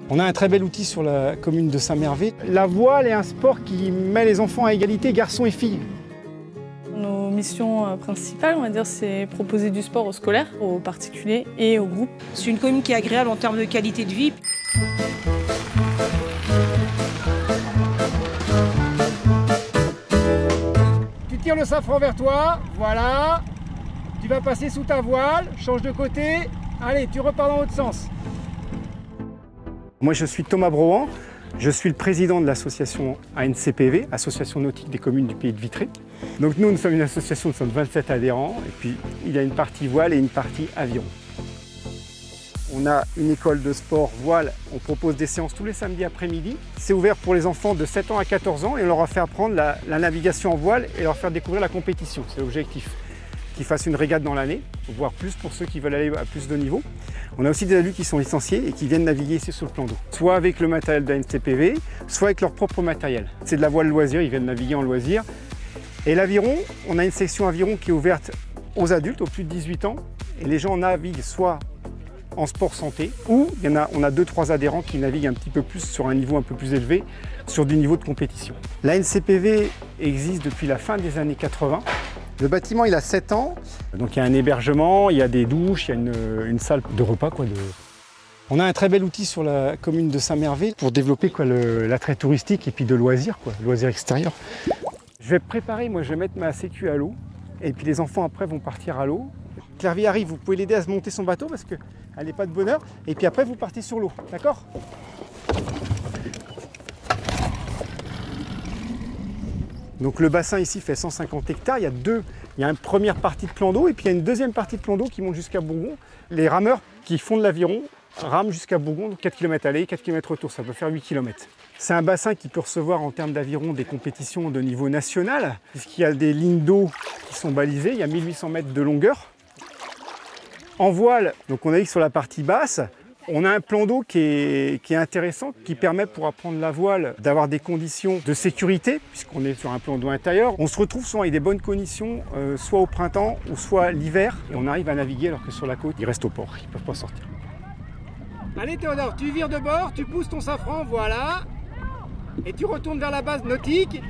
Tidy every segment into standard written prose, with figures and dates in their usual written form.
On a un très bel outil sur la commune de Saint-Mervé. La voile est un sport qui met les enfants à égalité, garçons et filles. Nos missions principales, on va dire, c'est proposer du sport aux scolaires, aux particuliers et aux groupes. C'est une commune qui est agréable en termes de qualité de vie. Tu tires le safran vers toi, voilà. Tu vas passer sous ta voile, change de côté. Allez, tu repars dans l'autre sens. Moi, je suis Thomas Brohan. Je suis le président de l'association ANCPV, Association nautique des communes du pays de Vitré. Donc nous sommes une association, nous sommes 27 adhérents, et puis il y a une partie voile et une partie aviron. On a une école de sport voile, on propose des séances tous les samedis après-midi. C'est ouvert pour les enfants de 7 ans à 14 ans et on leur a fait apprendre la navigation en voile et leur faire découvrir la compétition, c'est l'objectif. Qu'ils fassent une régate dans l'année, voire plus pour ceux qui veulent aller à plus de niveau. On a aussi des adultes qui sont licenciés et qui viennent naviguer ici sur le plan d'eau. Soit avec le matériel de l'ANCPV, soit avec leur propre matériel. C'est de la voile loisir, ils viennent naviguer en loisir. Et l'aviron, on a une section aviron qui est ouverte aux adultes, aux plus de 18 ans. Et les gens naviguent soit en sport santé, ou on a 2-3 adhérents qui naviguent un petit peu plus sur un niveau un peu plus élevé, sur du niveau de compétition. L'ANCPV existe depuis la fin des années 80. Le bâtiment, il a 7 ans, donc il y a un hébergement, il y a des douches, il y a une salle de repas. On a un très bel outil sur la commune de Saint-Mervé pour développer l'attrait touristique et puis de loisirs, loisirs extérieurs. Je vais préparer, moi je vais mettre ma sécu à l'eau, et puis les enfants après vont partir à l'eau. Clairvy arrive, vous pouvez l'aider à se monter son bateau parce qu'elle n'est pas de bonne heure, et puis après vous partez sur l'eau, d'accord ? Donc le bassin ici fait 150 hectares, il y a une première partie de plan d'eau et puis il y a une deuxième partie de plan d'eau qui monte jusqu'à Bourgon. Les rameurs qui font de l'aviron rament jusqu'à Bourgon, donc 4 km aller, 4 km retour, ça peut faire 8 km. C'est un bassin qui peut recevoir en termes d'aviron des compétitions de niveau national, puisqu'il y a des lignes d'eau qui sont balisées, il y a 1800 mètres de longueur. En voile, donc on a dit que sur la partie basse, on a un plan d'eau qui est intéressant, qui permet pour apprendre la voile d'avoir des conditions de sécurité, puisqu'on est sur un plan d'eau intérieur. On se retrouve souvent avec des bonnes conditions, soit au printemps ou soit l'hiver, et on arrive à naviguer alors que sur la côte, ils restent au port, ils ne peuvent pas sortir. Allez Théodore, tu vires de bord, tu pousses ton safran, voilà, et tu retournes vers la base nautique,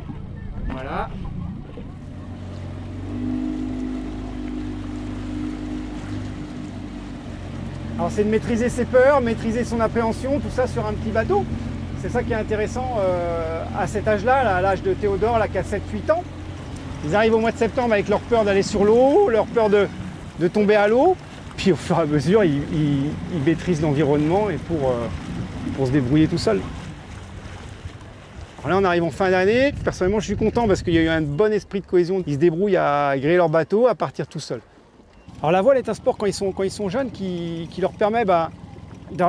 voilà. Alors c'est de maîtriser ses peurs, maîtriser son appréhension, tout ça sur un petit bateau. C'est ça qui est intéressant à cet âge-là, à l'âge de Théodore, là, qui a 7-8 ans. Ils arrivent au mois de septembre avec leur peur d'aller sur l'eau, leur peur de tomber à l'eau. Puis au fur et à mesure, ils maîtrisent l'environnement et pour se débrouiller tout seul. Alors là, on arrive en fin d'année. Personnellement, je suis content parce qu'il y a eu un bon esprit de cohésion. Ils se débrouillent à gréer leur bateau, à partir tout seuls. Alors la voile est un sport quand ils sont jeunes qui leur permet d'avoir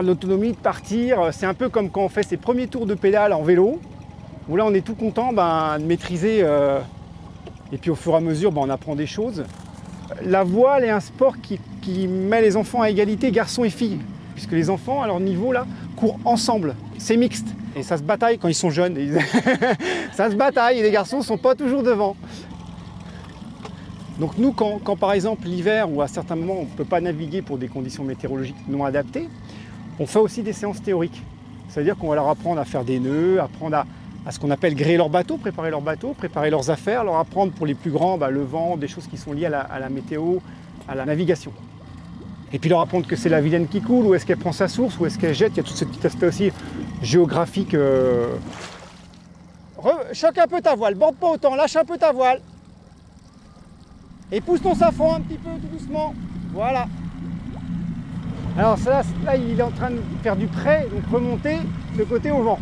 l'autonomie, de partir. C'est un peu comme quand on fait ses premiers tours de pédale en vélo, où là on est tout content de maîtriser et puis au fur et à mesure on apprend des choses. La voile est un sport qui met les enfants à égalité, garçons et filles, puisque les enfants à leur niveau là courent ensemble, c'est mixte. Et ça se bataille quand ils sont jeunes, ça se bataille et les garçons ne sont pas toujours devant. Donc nous, quand par exemple l'hiver ou à certains moments on ne peut pas naviguer pour des conditions météorologiques non adaptées, on fait aussi des séances théoriques. C'est-à-dire qu'on va leur apprendre à faire des nœuds, apprendre à ce qu'on appelle gréer leur bateau, préparer leurs affaires, leur apprendre pour les plus grands le vent, des choses qui sont liées à la météo, à la navigation. Et puis leur apprendre que c'est la Vilaine qui coule, où est-ce qu'elle prend sa source, où est-ce qu'elle jette, il y a tout ce petit aspect aussi géographique. Choque un peu ta voile, borde pas autant, lâche un peu ta voile. Et pousse ton safran un petit peu, tout doucement. Voilà. Alors là, il est en train de faire du près, donc remonter de côté au vent.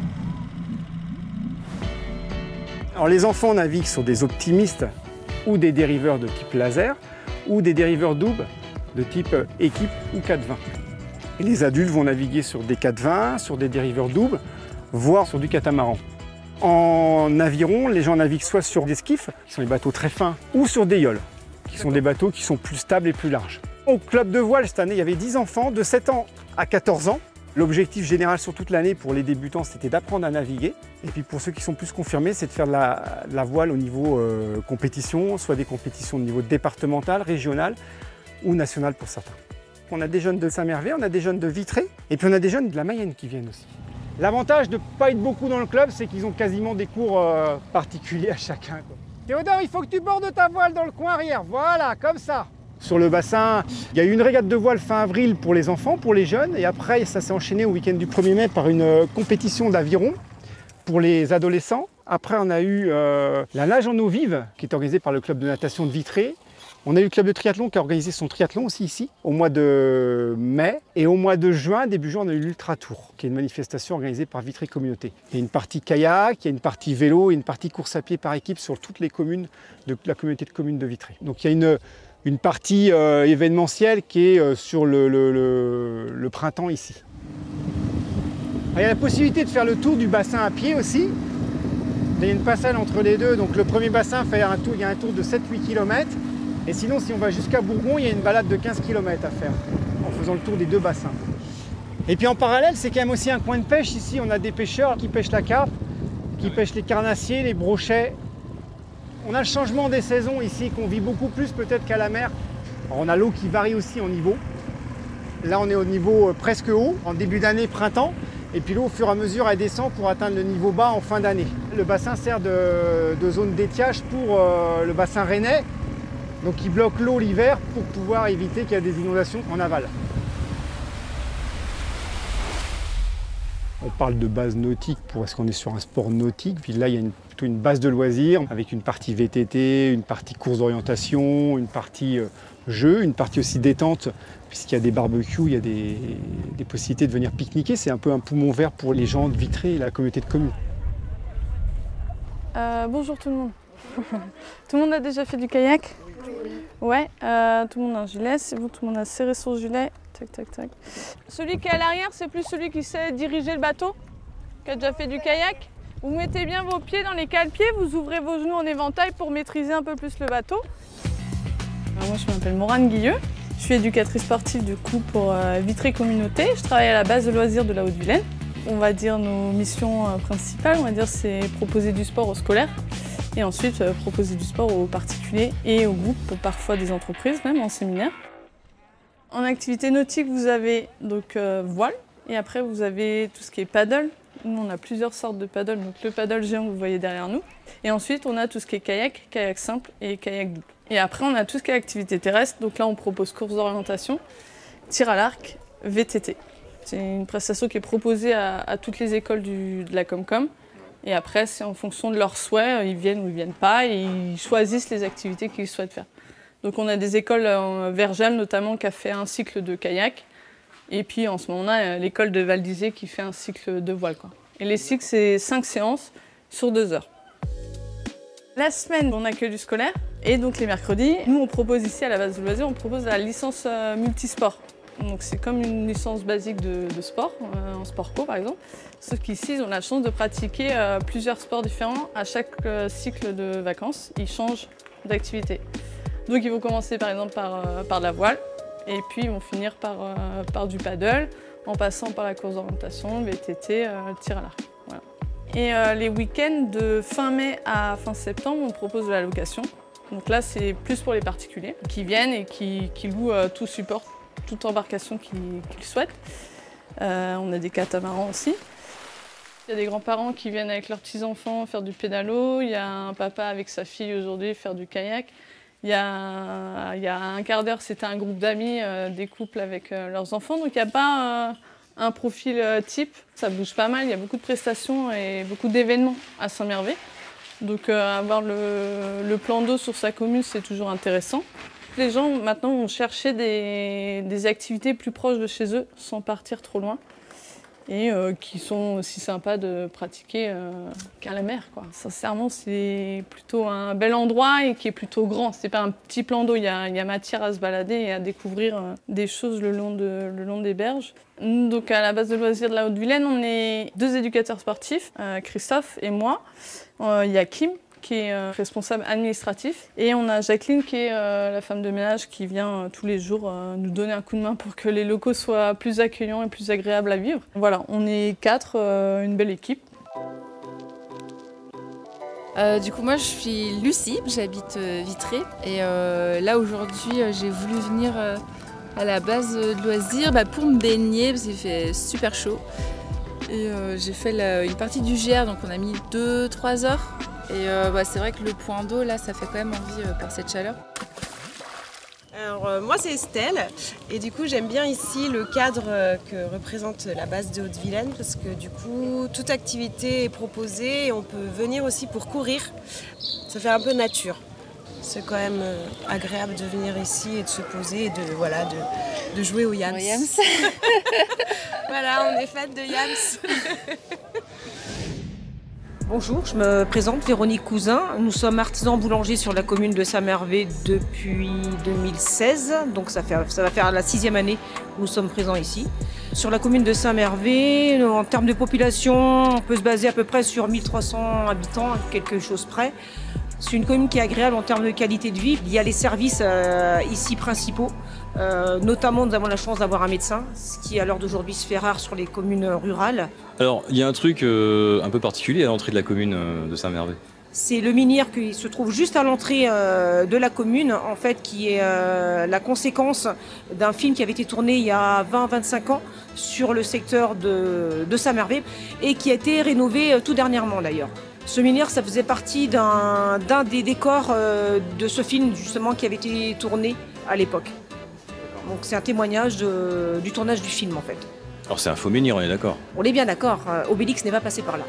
Alors les enfants naviguent sur des optimistes ou des dériveurs de type laser ou des dériveurs doubles de type équipe ou 4-20. Et les adultes vont naviguer sur des 4-20, sur des dériveurs doubles, voire sur du catamaran. En aviron, les gens naviguent soit sur des skiffs, qui sont des bateaux très fins, ou sur des yolles, qui sont des bateaux qui sont plus stables et plus larges. Au club de voile, cette année, il y avait 10 enfants de 7 ans à 14 ans. L'objectif général sur toute l'année pour les débutants, c'était d'apprendre à naviguer. Et puis pour ceux qui sont plus confirmés, c'est de faire de la voile au niveau compétition, soit des compétitions de niveau départemental, régional ou national pour certains. On a des jeunes de Saint-Mervé, on a des jeunes de Vitré, et puis on a des jeunes de la Mayenne qui viennent aussi. L'avantage de ne pas être beaucoup dans le club, c'est qu'ils ont quasiment des cours particuliers à chacun, quoi. Théodore, il faut que tu bordes ta voile dans le coin arrière, voilà, comme ça. Sur le bassin, il y a eu une régate de voile fin avril pour les enfants, pour les jeunes, et après ça s'est enchaîné au week-end du 1er mai par une compétition d'aviron pour les adolescents. Après on a eu la nage en eau vive qui est organisée par le club de natation de Vitré. On a eu le club de triathlon qui a organisé son triathlon aussi ici au mois de mai. Et au mois de juin, début juin, on a eu l'Ultra Tour, qui est une manifestation organisée par Vitré Communauté. Il y a une partie kayak, il y a une partie vélo et une partie course à pied par équipe sur toutes les communes de la communauté de communes de Vitré. Donc il y a une partie événementielle qui est sur le printemps ici. Il y a la possibilité de faire le tour du bassin à pied aussi. Il y a une passerelle entre les deux. Donc le premier bassin, il y a un tour de 7-8 km. Et sinon, si on va jusqu'à Bourgon, il y a une balade de 15 km à faire en faisant le tour des deux bassins. Et puis en parallèle, c'est quand même aussi un coin de pêche. Ici, on a des pêcheurs qui pêchent la carpe, qui pêchent les carnassiers, les brochets. On a le changement des saisons ici, qu'on vit beaucoup plus peut-être qu'à la mer. Alors, on a l'eau qui varie aussi en niveau. Là, on est au niveau presque haut, en début d'année, printemps. Et puis l'eau, au fur et à mesure, elle descend pour atteindre le niveau bas en fin d'année. Le bassin sert de zone d'étiage pour le bassin rennais. Donc il bloque l'eau l'hiver pour pouvoir éviter qu'il y ait des inondations en aval. On parle de base nautique parce qu'on est sur un sport nautique. Puis là, il y a plutôt une base de loisirs avec une partie VTT, une partie course d'orientation, une partie jeu, une partie aussi détente puisqu'il y a des barbecues, il y a des possibilités de venir pique-niquer. C'est un peu un poumon vert pour les gens de Vitré et la communauté de communes. Bonjour tout le monde. Tout le monde a déjà fait du kayak? Ouais, tout le monde a un gilet, c'est bon, tout le monde a serré son gilet. Tac, tac, tac. Celui qui est à l'arrière, c'est plus celui qui sait diriger le bateau, qui a déjà fait du kayak. Vous mettez bien vos pieds dans les cale-pieds, vous ouvrez vos genoux en éventail pour maîtriser un peu plus le bateau. Alors moi, je m'appelle Morane Guilleux. Je suis éducatrice sportive du coup pour Vitré Communauté. Je travaille à la base de loisirs de la Haute-Vilaine. On va dire nos missions principales, c'est proposer du sport aux scolaires. Et ensuite, proposer du sport aux particuliers et aux groupes, parfois des entreprises, même en séminaire. En activité nautique, vous avez donc voile et après vous avez tout ce qui est paddle. Nous, on a plusieurs sortes de paddle, donc le paddle géant que vous voyez derrière nous. Et ensuite, on a tout ce qui est kayak, kayak simple et kayak double. Et après, on a tout ce qui est activité terrestre. Donc là, on propose course d'orientation, tir à l'arc, VTT. C'est une prestation qui est proposée à toutes les écoles de la Comcom. Et après, c'est en fonction de leurs souhaits, ils viennent ou ils ne viennent pas, et ils choisissent les activités qu'ils souhaitent faire. Donc on a des écoles, Vergel notamment, qui a fait un cycle de kayak. Et puis en ce moment, on a l'école de Val d'Isée qui fait un cycle de voile, quoi. Et les cycles, c'est 5 séances sur 2 heures. La semaine, on accueille du scolaire. Et donc les mercredis, nous on propose ici à la base de loisirs, on propose la licence multisport. Donc c'est comme une licence basique de sport, en sport co par exemple. Sauf qu'ici, ils ont la chance de pratiquer plusieurs sports différents. À chaque cycle de vacances, ils changent d'activité. Donc ils vont commencer par exemple par de la voile, et puis ils vont finir par du paddle, en passant par la course d'orientation, VTT, tir à l'arc. Voilà. Et les week-ends de fin mai à fin septembre, on propose de la location. Donc là, c'est plus pour les particuliers qui viennent et qui louent tout support, toute embarcation qu'ils souhaitent. On a des catamarans aussi. Il y a des grands-parents qui viennent avec leurs petits-enfants faire du pédalo. Il y a un papa avec sa fille aujourd'hui faire du kayak. Il y a un quart d'heure, c'était un groupe d'amis, des couples avec leurs enfants. Donc il n'y a pas un profil type. Ça bouge pas mal, il y a beaucoup de prestations et beaucoup d'événements à Saint-Mervé. Donc avoir le plan d'eau sur sa commune, c'est toujours intéressant. Les gens maintenant vont chercher des activités plus proches de chez eux sans partir trop loin et qui sont aussi sympas de pratiquer qu'à la mer, quoi. Sincèrement, c'est plutôt un bel endroit et qui est plutôt grand. C'est pas un petit plan d'eau, il y a matière à se balader et à découvrir des choses le long des berges. Nous, donc à la base de loisirs de la Haute-Vilaine, on est 2 éducateurs sportifs, Christophe et moi. Il y a Kim, qui est responsable administratif. Et on a Jacqueline, qui est la femme de ménage, qui vient tous les jours nous donner un coup de main pour que les locaux soient plus accueillants et plus agréables à vivre. Voilà, on est 4, une belle équipe. Du coup, moi, je suis Lucie, j'habite Vitré. Et là, aujourd'hui, j'ai voulu venir à la base de loisirs pour me baigner, parce qu'il fait super chaud. Et j'ai fait une partie du GR, donc on a mis 2-3 heures. Et c'est vrai que le point d'eau, là, ça fait quand même envie par cette chaleur. Alors moi c'est Estelle et du coup j'aime bien ici le cadre que représente la base de Haute-Vilaine parce que du coup toute activité est proposée et on peut venir aussi pour courir. Ça fait un peu nature. C'est quand même agréable de venir ici et de se poser et de jouer au Yams. Voilà, on est fan de Yams. Bonjour, je me présente Véronique Cousin. Nous sommes artisans boulangers sur la commune de Saint-Mervé depuis 2016. Donc ça va faire la 6e année que nous sommes présents ici. Sur la commune de Saint-Mervé, en termes de population, on peut se baser à peu près sur 1300 habitants, à quelque chose près. C'est une commune qui est agréable en termes de qualité de vie. Il y a les services ici principaux. Notamment, nous avons la chance d'avoir un médecin, ce qui à l'heure d'aujourd'hui se fait rare sur les communes rurales. Alors, il y a un truc un peu particulier à l'entrée de la commune de Saint-Mervé. C'est le menhir qui se trouve juste à l'entrée de la commune, en fait, qui est la conséquence d'un film qui avait été tourné il y a 20-25 ans sur le secteur de Saint-Mervé et qui a été rénové tout dernièrement d'ailleurs. Ce menhir, ça faisait partie d'un des décors de ce film justement qui avait été tourné à l'époque. Donc c'est un témoignage du tournage du film en fait. Alors c'est un faux menhir, on est d'accord? On est bien d'accord, Obélix n'est pas passé par là.